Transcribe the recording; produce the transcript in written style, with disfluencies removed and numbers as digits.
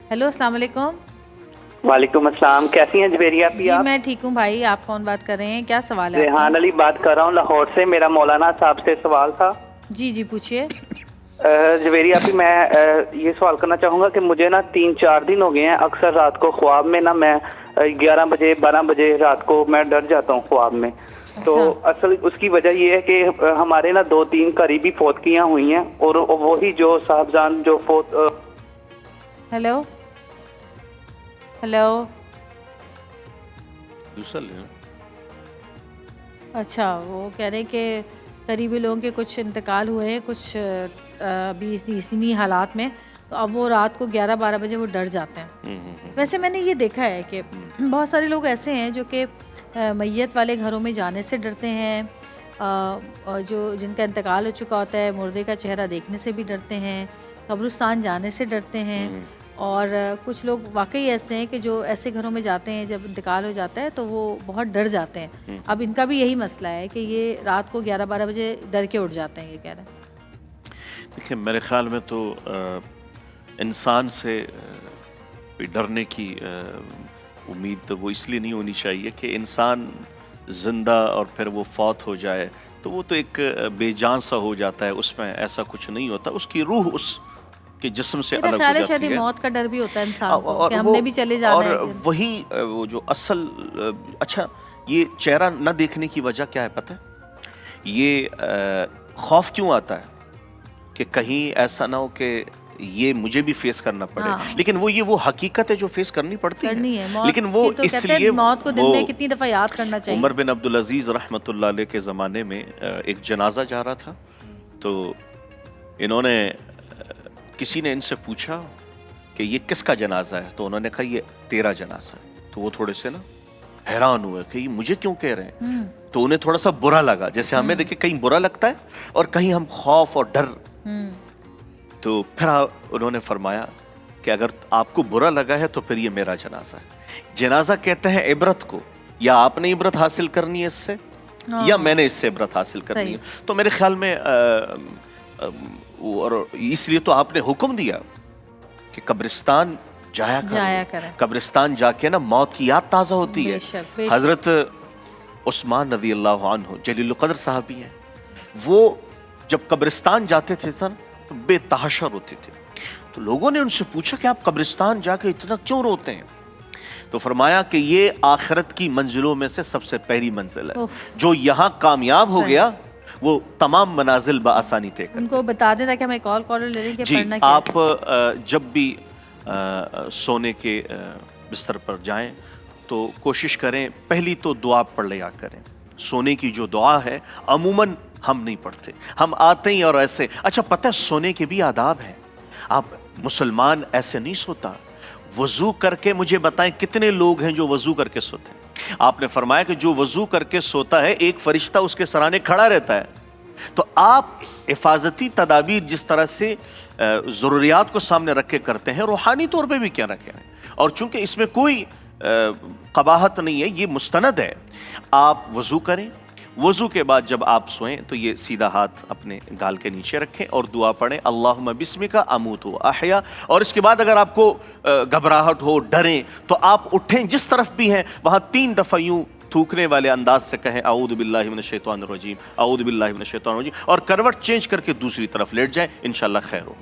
Hello, अस्सलाम वालेकुम। वालेकुम अस्सलाम। कैसी हैं जवेरिया आप? जी मैं ठीक हूँ भाई, आप कौन बात कर रहे हैं? क्या सवाल है रेहान अली बात कर रहा हूँ लाहौर से। मेरा मौलाना साहब से सवाल था। जी जी पूछिए। जवेरिया भी मैं ये सवाल करना चाहूँगा कि मुझे ना 3-4 दिन हो गए हैं, अक्सर रात को ख्वाब में ना मैं 11 बजे 12 बजे रात को मैं डर जाता हूँ ख्वाब में। तो असल उसकी वजह ये है कि हमारे ना 2-3 करीबी फौतकियाँ हुई हैं और वही जो साहबजान जो हेलो हेलो। दूसरा ले। अच्छा, वो कह रहे हैं कि करीबी लोगों के कुछ इंतकाल हुए हैं कुछ अभी इसी हालात में, तो अब वो रात को 11-12 बजे वो डर जाते हैं। वैसे मैंने ये देखा है कि बहुत सारे लोग ऐसे हैं जो कि मैयत वाले घरों में जाने से डरते हैं, और जो जिनका इंतकाल हो चुका होता है मुर्दे का चेहरा देखने से भी डरते हैं, कब्रिस्तान जाने से डरते हैं। और कुछ लोग वाकई ऐसे हैं कि जो ऐसे घरों में जाते हैं जब इंतकाल हो जाता है तो वो बहुत डर जाते हैं। अब इनका भी यही मसला है कि ये रात को 11-12 बजे डर के उठ जाते हैं, ये कह रहे हैं। देखिए मेरे ख्याल में तो इंसान से डरने की उम्मीद तो वो इसलिए नहीं होनी चाहिए कि इंसान ज़िंदा और फिर वो फौत हो जाए तो वो तो एक बेजान सा हो जाता है, उसमें ऐसा कुछ नहीं होता। उसकी रूह उस के जिस्म से अलग हो जाती है। मौत का डर भी होता है इंसान को कि हमने भी चले जाना है। और वही वो जो असल अच्छा ये चेहरा न देखने की वजह क्या है पता है? ये खौफ क्यों आता है कि कहीं ऐसा ना हो कि ये मुझे भी फेस करना पड़े। लेकिन वो हकीकत है जो फेस करनी पड़ती है। लेकिन वो तो इसलिए मौत को दिन में कितनी दफा याद करना चाहिए। उमर बिन अब्दुल अजीज रहमतुल्लाह अलैह के ज़माने में एक जनाजा जा रहा था, तो इन्होंने किसी ने इनसे पूछा कि ये किसका जनाजा है, तो उन्होंने कहा ये तेरा जनाजा है। तो वो थोड़े से ना हैरान हुए कि ये मुझे क्यों कह रहे हैं। तो उन्हें थोड़ा सा बुरा लगा, जैसे हमें देखिए कहीं बुरा लगता है और कहीं हम खौफ और डर। तो फिर उन्होंने फरमाया कि अगर आपको बुरा लगा है तो फिर ये मेरा जनाजा है। जनाजा कहते हैं इबरत को, या आपने इबरत हासिल करनी है इससे या मैंने इससे इबरत हासिल करनी है। तो मेरे ख्याल में और इसलिए तो आपने हुक्म दिया कि कब्रिस्तान जाया करें। कब्रिस्तान जाके ना मौत की याद ताज़ा होती है। हजरत उस्मान रज़ी अल्लाह अन्हु जलील क़द्र साहबी हैं, वो जब कब्रिस्तान जाते थे तो बेतहाशा रोते थे। तो लोगों ने उनसे पूछा कि आप कब्रिस्तान जाके इतना क्यों रोते हैं? तो फरमाया कि ये आखिरत की मंजिलों में से सबसे पहली मंजिल है, जो यहाँ कामयाब हो गया वो तमाम मनाजिल बआसानी तय करता है। उनको बता दें ताकि हमें कॉल ले लें कि पढ़ना क्या। आप जब भी सोने के बिस्तर पर जाएं तो कोशिश करें पहली तो दुआ पढ़ लिया करें। सोने की जो दुआ है अमूमन हम नहीं पढ़ते, हम आते ही और ऐसे। अच्छा पता है सोने के भी आदाब हैं। आप मुसलमान ऐसे नहीं सोता। वजू करके मुझे बताएं कितने लोग हैं जो वजू करके सोते हैं? आपने फरमाया कि जो वजू करके सोता है एक फरिश्ता उसके सराहने खड़ा रहता है। तो आप हिफाजती तदाबीर जिस तरह से ज़रूरियात को सामने रख के करते हैं, रूहानी तौर पे भी क्या रखे हैं। और चूंकि इसमें कोई कबाहत नहीं है, ये मुस्तनद है। आप वजू करें, वजू के बाद जब आप सोएं तो ये सीधा हाथ अपने गाल के नीचे रखें और दुआ पढ़ें, अल्लाहुम्मा बिस्मिका अमूतु अहया। और इसके बाद अगर आपको घबराहट हो, डरें, तो आप उठें जिस तरफ भी हैं वहाँ 3 दफ़ा यूँ थूकने वाले अंदाज से कहें औज़ु बिल्लाहि मिनश शैतानिर रजीम, औज़ु बिल्लाहि मिनश शैतानिर रजीम, और करवट चेंज करके दूसरी तरफ लेट जाएं, इंशाअल्लाह खैर हो।